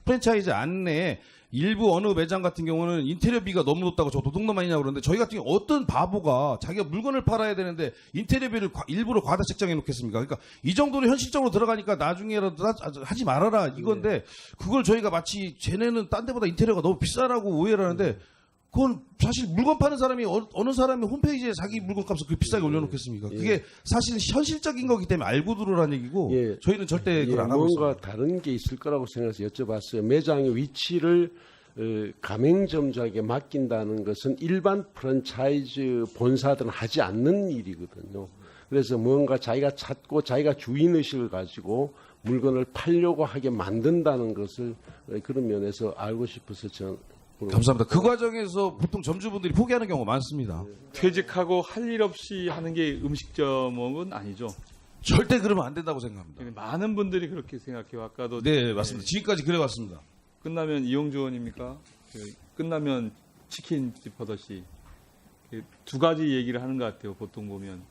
프랜차이즈 안내에 일부 어느 매장 같은 경우는 인테리어비가 너무 높다고 저 도둑놈 아니냐고 그러는데 저희 같은 경우 어떤 바보가 자기가 물건을 팔아야 되는데 인테리어비를 일부러 과다 책정해 놓겠습니까? 그러니까 이 정도로 현실적으로 들어가니까 나중에라도 하지 말아라 이건데 그걸 저희가 마치 쟤네는 딴 데보다 인테리어가 너무 비싸라고 오해를 하는데 그건 사실 물건 파는 사람이 어느 사람이 홈페이지에 자기 물건 값을 그 비싸게 올려놓겠습니까? 그게 사실 현실적인 거기 때문에 알고 들으라는 얘기고 저희는 절대 그걸 안 하고 있습니다. 뭔가 다른 게 있을 거라고 생각해서 여쭤봤어요. 매장의 위치를 가맹점주에게 맡긴다는 것은 일반 프랜차이즈 본사들은 하지 않는 일이거든요. 그래서 뭔가 자기가 찾고 자기가 주인의식을 가지고 물건을 팔려고 하게 만든다는 것을 그런 면에서 알고 싶어서 전 감사합니다. 그 과정에서 보통 점주분들이 포기하는 경우가 많습니다. 퇴직하고 할 일 없이 하는 게 음식점은 아니죠. 절대 그러면 안 된다고 생각합니다. 많은 분들이 그렇게 생각해요. 아까도 네, 맞습니다. 지금까지 그래왔습니다. 끝나면 이용주 의원입니까? 끝나면 치킨집 하듯이 두 가지 얘기를 하는 것 같아요. 보통 보면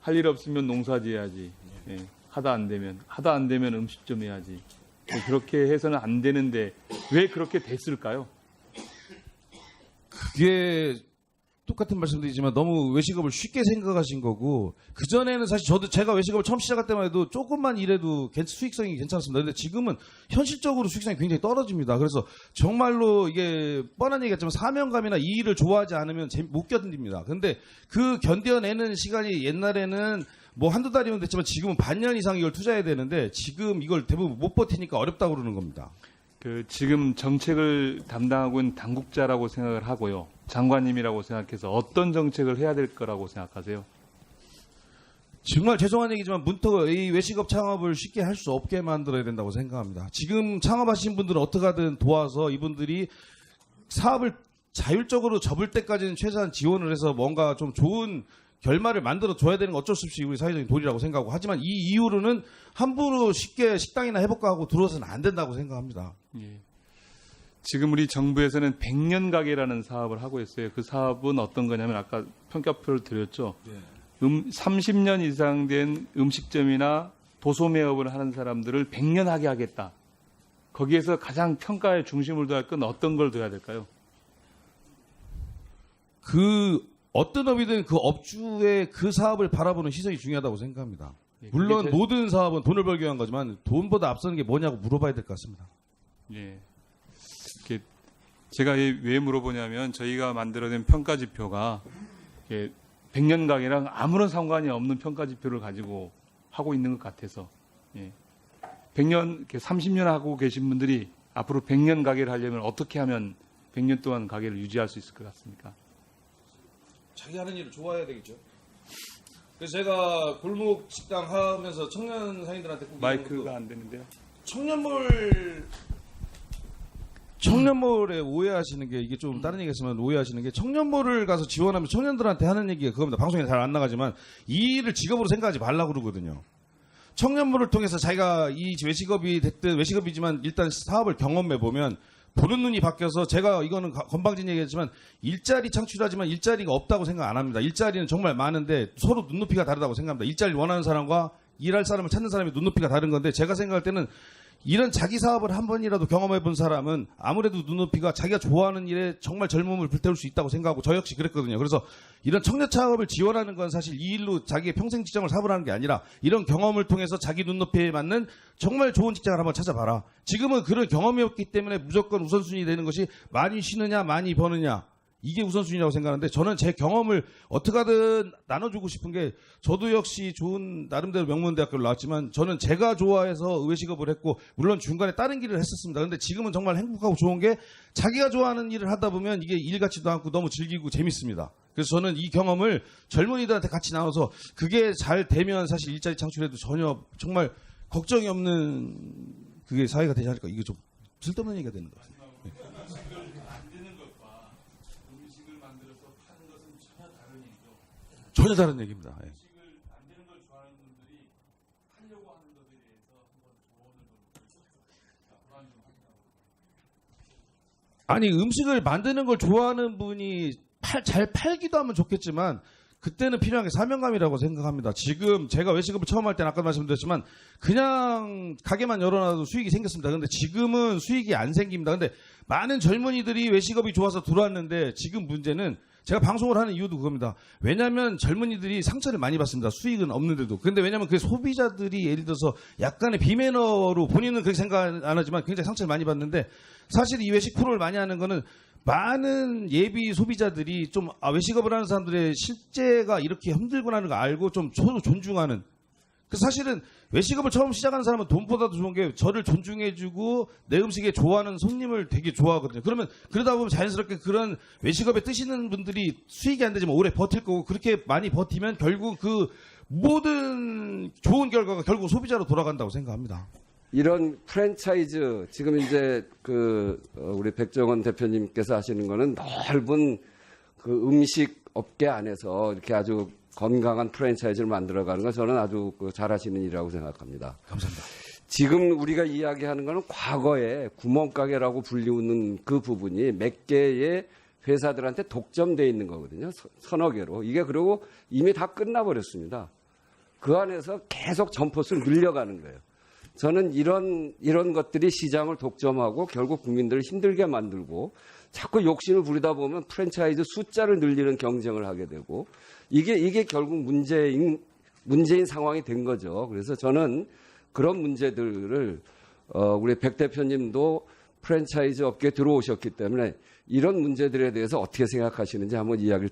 할 일 없으면 농사지어야지. 예, 하다 안 되면 음식점 해야지. 그렇게 해서는 안 되는데 왜 그렇게 됐을까요? 그게 똑같은 말씀드리지만 너무 외식업을 쉽게 생각하신 거고 그전에는 사실 제가 외식업을 처음 시작할 때만 해도 조금만 일해도 수익성이 괜찮았습니다. 근데 지금은 현실적으로 수익성이 굉장히 떨어집니다. 그래서 정말로 이게 뻔한 얘기겠지만 사명감이나 이 일을 좋아하지 않으면 못 견딥니다. 근데 그 견뎌내는 시간이 옛날에는 뭐 한두 달이면 됐지만 지금은 반년 이상 이걸 투자해야 되는데 지금 이걸 대부분 못 버티니까 어렵다고 그러는 겁니다. 지금 정책을 담당하고 있는 당국자라고 생각을 하고요. 장관님이라고 생각해서 어떤 정책을 해야 될 거라고 생각하세요? 정말 죄송한 얘기지만 문턱 이 외식업 창업을 쉽게 할 수 없게 만들어야 된다고 생각합니다. 지금 창업하신 분들은 어떻게 하든 도와서 이분들이 사업을 자율적으로 접을 때까지는 최소한 지원을 해서 뭔가 좀 좋은 결말을 만들어 줘야 되는 건 어쩔 수 없이 우리 사회적인 도리라고 생각하고 하지만 이 이후로는 함부로 쉽게 식당이나 해볼까 하고 들어서는 안 된다고 생각합니다. 예. 지금 우리 정부에서는 100년 가게라는 사업을 하고 있어요. 그 사업은 어떤 거냐면 아까 평가표를 드렸죠. 30년 이상 된 음식점이나 도소매업을 하는 사람들을 100년 하게 하겠다. 거기에서 가장 평가의 중심을 둬야 할 건 어떤 걸 둬야 될까요? 어떤 업이든 그 업주의 그 사업을 바라보는 시선이 중요하다고 생각합니다. 예, 물론 모든 사업은 돈을 벌기 위한 거지만 돈보다 앞서는 게 뭐냐고 물어봐야 될 것 같습니다. 예. 제가 왜 물어보냐면 저희가 만들어낸 평가 지표가 100년 가게랑 아무런 상관이 없는 평가 지표를 가지고 하고 있는 것 같아서 100년, 30년 하고 계신 분들이 앞으로 100년 가게를 하려면 어떻게 하면 100년 동안 가게를 유지할 수 있을 것 같습니까? 자기 하는 일을 좋아해야 되겠죠. 그래서 제가 골목 식당 하면서 청년 상인들한테 꼭 마이크가 안 되는데요. 청년몰에 오해하시는 게, 이게 좀 다른 얘기했으면 오해하시는 게, 청년몰을 가서 지원하면 청년들한테 하는 얘기가 그겁니다. 방송에 잘 안 나가지만 이 일을 직업으로 생각하지 말라고 그러거든요. 청년몰을 통해서 자기가 이 외식업이 됐든 외식업이지만 일단 사업을 경험해 보면 보는 눈이 바뀌어서, 제가 이거는 건방진 얘기했지만 일자리 창출하지만 일자리가 없다고 생각 안 합니다. 일자리는 정말 많은데 서로 눈높이가 다르다고 생각합니다. 일자리를 원하는 사람과 일할 사람을 찾는 사람의 눈높이가 다른 건데, 제가 생각할 때는 이런 자기 사업을 한 번이라도 경험해 본 사람은 아무래도 눈높이가 자기가 좋아하는 일에 정말 젊음을 불태울 수 있다고 생각하고, 저 역시 그랬거든요. 그래서 이런 청년 창업을 지원하는 건 사실 이 일로 자기의 평생 직장을 사업하는 게 아니라 이런 경험을 통해서 자기 눈높이에 맞는 정말 좋은 직장을 한번 찾아봐라. 지금은 그런 경험이 없기 때문에 무조건 우선순위 되는 것이 많이 쉬느냐 많이 버느냐, 이게 우선순위라고 생각하는데, 저는 제 경험을 어떻게 하든 나눠주고 싶은 게, 저도 역시 좋은 나름대로 명문대학교를 나왔지만 저는 제가 좋아해서 외식업을 했고, 물론 중간에 다른 길을 했었습니다. 근데 지금은 정말 행복하고 좋은 게, 자기가 좋아하는 일을 하다 보면 이게 일 같지도 않고 너무 즐기고 재밌습니다. 그래서 저는 이 경험을 젊은이들한테 같이 나눠서 그게 잘 되면 사실 일자리 창출에도 전혀 정말 걱정이 없는 그게 사회가 되지 않을까. 이게 좀 쓸데없는 얘기가 되는 것 같아요. 전혀 다른 얘기입니다. 예. 아니, 음식을 만드는 걸 좋아하는 분이 잘 팔기도 하면 좋겠지만, 그때는 필요한 게 사명감이라고 생각합니다. 지금 제가 외식업을 처음 할 때는 아까 말씀드렸지만 그냥 가게만 열어놔도 수익이 생겼습니다. 근데 지금은 수익이 안 생깁니다. 근데 많은 젊은이들이 외식업이 좋아서 들어왔는데, 지금 문제는 제가 방송을 하는 이유도 그겁니다. 왜냐하면 젊은이들이 상처를 많이 받습니다. 수익은 없는데도. 근데 왜냐하면 그 소비자들이 예를 들어서 약간의 비매너로, 본인은 그렇게 생각 안 하지만 굉장히 상처를 많이 받는데, 사실 이 외식 프로를 많이 하는 거는 많은 예비 소비자들이 좀 외식업을 하는 사람들의 실제가 이렇게 힘들구나 하는 거 알고 좀 서로 존중하는. 그 사실은 외식업을 처음 시작하는 사람은 돈보다도 좋은 게, 저를 존중해주고 내 음식에 좋아하는 손님을 되게 좋아하거든요. 그러면 그러다 보면 자연스럽게 그런 외식업에 뜨시는 분들이 수익이 안 되지만 오래 버틸 거고, 그렇게 많이 버티면 결국 그 모든 좋은 결과가 결국 소비자로 돌아간다고 생각합니다. 이런 프랜차이즈, 지금 이제 우리 백종원 대표님께서 하시는 거는 넓은 그 음식 업계 안에서 이렇게 아주 건강한 프랜차이즈를 만들어가는 거, 저는 아주 잘하시는 일이라고 생각합니다. 감사합니다. 지금 우리가 이야기하는 거는 과거에 구멍가게라고 불리우는 그 부분이 몇 개의 회사들한테 독점돼 있는 거거든요. 서너 개로. 이게 그리고 이미 다 끝나버렸습니다. 그 안에서 계속 점포수를 늘려가는 거예요. 저는 이런 것들이 시장을 독점하고 결국 국민들을 힘들게 만들고, 자꾸 욕심을 부리다 보면 프랜차이즈 숫자를 늘리는 경쟁을 하게 되고, 이게 결국 문제인 상황이 된 거죠. 그래서 저는 그런 문제들을 우리 백 대표님도 프랜차이즈 업계에 들어오셨기 때문에 이런 문제들에 대해서 어떻게 생각하시는지 한번 이야기를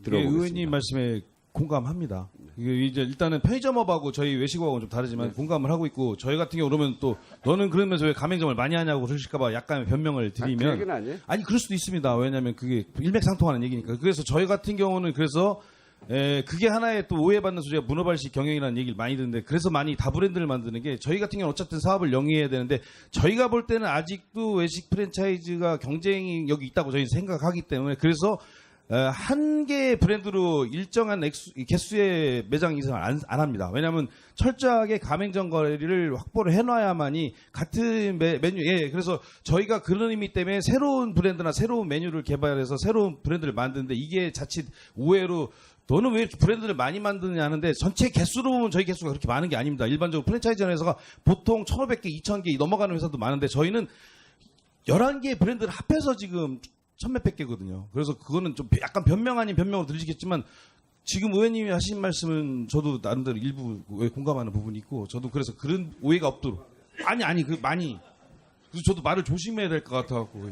들어보겠습니다. 의원님 말씀에 공감합니다. 이게 이제 일단은 편의점업하고 저희 외식업하고는 좀 다르지만 공감을 하고 있고, 저희 같은 경우 그러면 또 너는 그러면서 왜 가맹점을 많이 하냐고 그러실까봐 약간의 변명을 드리면, 그 얘기는 아니에요? 아니 그럴 수도 있습니다. 왜냐하면 그게 일맥상통하는 얘기니까. 그래서 저희 같은 경우는 그래서 그게 하나의 또 오해받는 소리가 문어발식 경영이라는 얘기를 많이 듣는데, 그래서 많이 다브랜드를 만드는 게, 저희 같은 경우는 어쨌든 사업을 영위해야 되는데, 저희가 볼 때는 아직도 외식 프랜차이즈가 경쟁이 여기 있다고 저희는 생각하기 때문에, 그래서 한 개의 브랜드로 일정한 개수의 매장 이상을 안 합니다. 왜냐하면 철저하게 가맹점 거래를 확보를 해놔야만이 같은 메뉴, 그래서 저희가 그런 의미 때문에 새로운 브랜드나 새로운 메뉴를 개발해서 새로운 브랜드를 만드는데, 이게 자칫 오해로 너는 왜 이렇게 브랜드를 많이 만드느냐 하는데, 전체 개수로 보면 저희 개수가 그렇게 많은 게 아닙니다. 일반적으로 프랜차이즈 회사가 보통 1,500개, 2,000개 넘어가는 회사도 많은데, 저희는 11개의 브랜드를 합해서 지금 1,000몇백 개거든요. 그래서 그거는 좀 약간 변명 아닌 변명으로 들리시겠지만, 지금 의원님이 하신 말씀은 저도 나름대로 일부 공감하는 부분이 있고, 저도 그래서 그런 오해가 없도록. 아니, 그래서 저도 말을 조심해야 될 것 같아갖고.